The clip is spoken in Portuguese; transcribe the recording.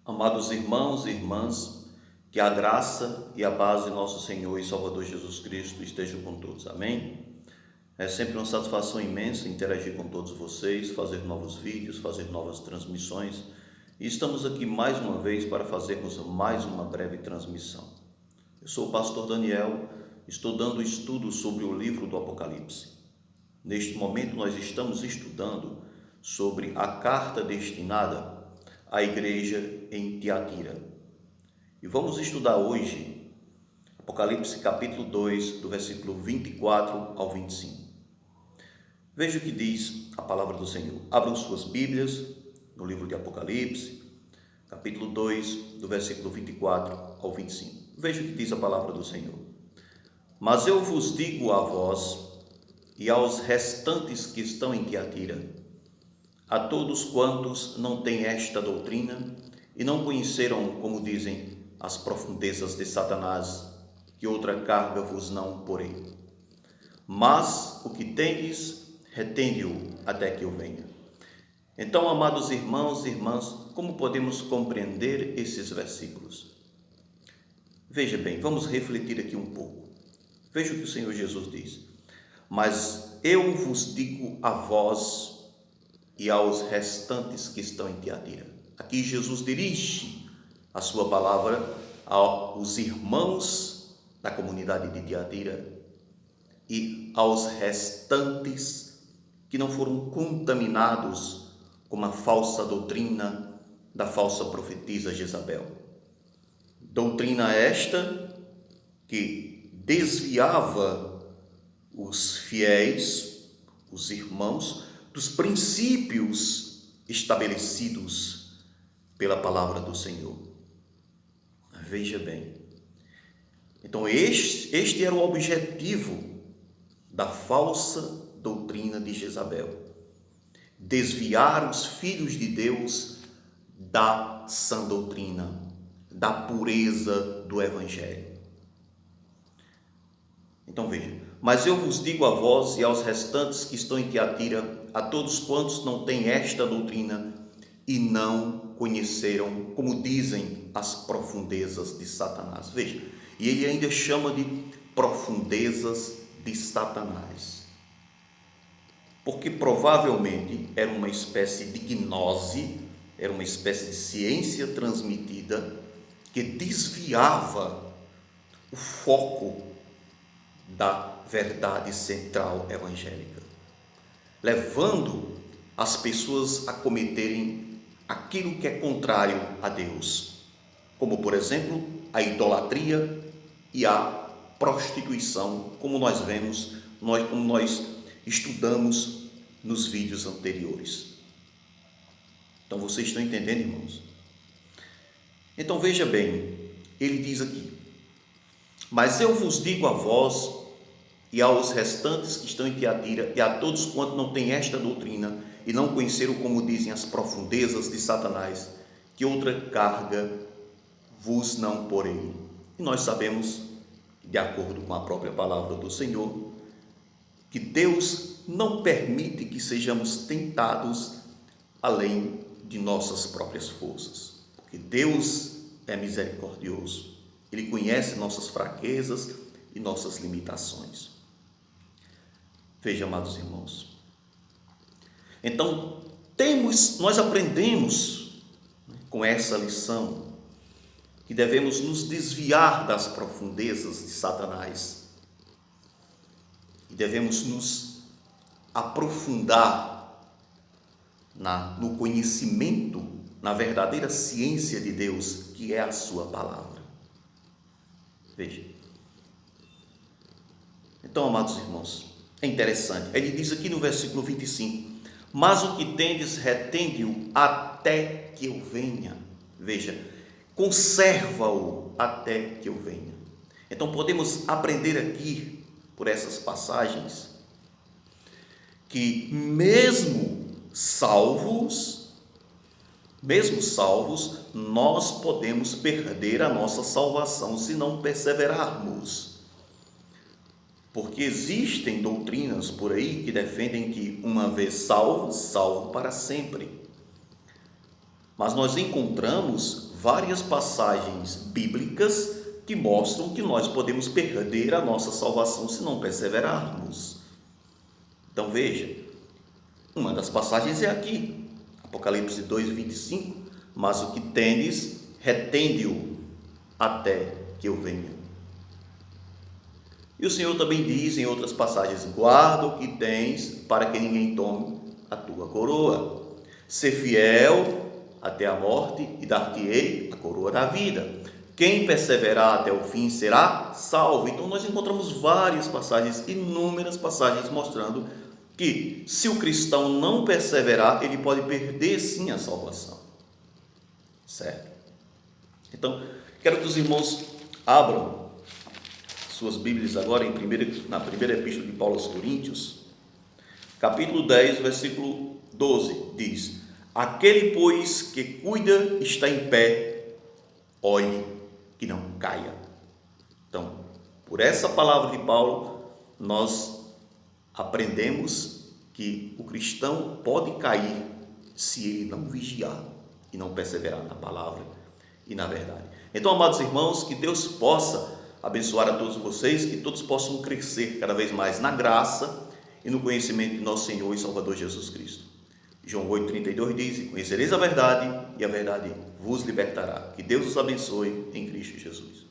Amados irmãos e irmãs, que a graça e a paz de nosso Senhor e Salvador Jesus Cristo estejam com todos. Amém? É sempre uma satisfação imensa interagir com todos vocês, fazer novos vídeos, fazer novas transmissões. E estamos aqui mais uma vez para fazermos mais uma breve transmissão. Eu sou o pastor Daniel, estou dando estudo sobre o livro do Apocalipse. Neste momento nós estamos estudando sobre a carta destinada à igreja em Tiatira. E vamos estudar hoje Apocalipse capítulo 2, do versículo 24 ao 25. Veja o que diz a palavra do Senhor. Abram suas Bíblias no livro de Apocalipse, capítulo 2, do versículo 24 ao 25. Veja o que diz a palavra do Senhor. Mas eu vos digo a vós e aos restantes que estão em Tiatira, a todos quantos não têm esta doutrina e não conheceram, como dizem, as profundezas de Satanás, que outra carga vos não porei. Mas o que tendes, retende-o até que eu venha. Então, amados irmãos e irmãs, como podemos compreender esses versículos? Veja bem, vamos refletir aqui um pouco. Veja o que o Senhor Jesus diz. Mas eu vos digo a vós e aos restantes que estão em Tiatira. Aqui Jesus dirige a sua palavra aos irmãos da comunidade de Tiatira e aos restantes que não foram contaminados com a falsa doutrina da falsa profetisa Jezabel. Doutrina esta que desviava os fiéis, os irmãos, dos princípios estabelecidos pela palavra do Senhor. Veja bem. Então, este era o objetivo da falsa doutrina de Jezabel. Desviar os filhos de Deus da sã doutrina, da pureza do Evangelho. Então, veja. Mas eu vos digo a vós e aos restantes que estão em Tiatira, a todos quantos não têm esta doutrina e não conheceram, como dizem, as profundezas de Satanás. Veja, e ele ainda chama de profundezas de Satanás, porque provavelmente era uma espécie de gnose, era uma espécie de ciência transmitida que desviava o foco da verdade central evangélica, levando as pessoas a cometerem aquilo que é contrário a Deus, como por exemplo a idolatria e a prostituição, como nós vemos, como nós estudamos nos vídeos anteriores. Então vocês estão entendendo, irmãos? Então veja bem, ele diz aqui: mas eu vos digo a vós e aos restantes que estão em Tiatira, e a todos quantos não têm esta doutrina, e não conheceram, como dizem, as profundezas de Satanás, que outra carga vos não porei. E nós sabemos, de acordo com a própria palavra do Senhor, que Deus não permite que sejamos tentados além de nossas próprias forças, porque Deus é misericordioso, Ele conhece nossas fraquezas e nossas limitações. Veja, amados irmãos, então nós aprendemos com essa lição que devemos nos desviar das profundezas de Satanás e devemos nos aprofundar no conhecimento, na verdadeira ciência de Deus, que é a sua palavra. Veja. Então, amados irmãos, é interessante. Ele diz aqui no versículo 25: mas o que tendes, retende-o até que eu venha. Veja, conserva-o até que eu venha. Então podemos aprender aqui, por essas passagens, que mesmo salvos, nós podemos perder a nossa salvação se não perseverarmos. Porque existem doutrinas por aí que defendem que uma vez salvo, salvo para sempre. Mas nós encontramos várias passagens bíblicas que mostram que nós podemos perder a nossa salvação se não perseverarmos. Então veja, uma das passagens é aqui, Apocalipse 2:25, mas o que tendes, retende-o até que eu venha. E o Senhor também diz em outras passagens: guarda o que tens, para que ninguém tome a tua coroa. Ser fiel até a morte e dar-te-ei a coroa da vida. Quem perseverar até o fim será salvo. Então nós encontramos várias passagens, inúmeras passagens mostrando que se o cristão não perseverar, ele pode perder sim a salvação. Certo? Então, quero que os irmãos abram suas Bíblias agora na primeira epístola de Paulo aos Coríntios, capítulo 10, versículo 12, diz: aquele, pois, que cuida está em pé, olhe que não caia. Então, por essa palavra de Paulo, nós aprendemos que o cristão pode cair se ele não vigiar e não perseverar na palavra e na verdade. Então, amados irmãos, que Deus possa abençoar a todos vocês, que todos possam crescer cada vez mais na graça e no conhecimento de nosso Senhor e Salvador Jesus Cristo. João 8,32 diz: e conhecereis a verdade, e a verdade vos libertará. Que Deus os abençoe em Cristo Jesus.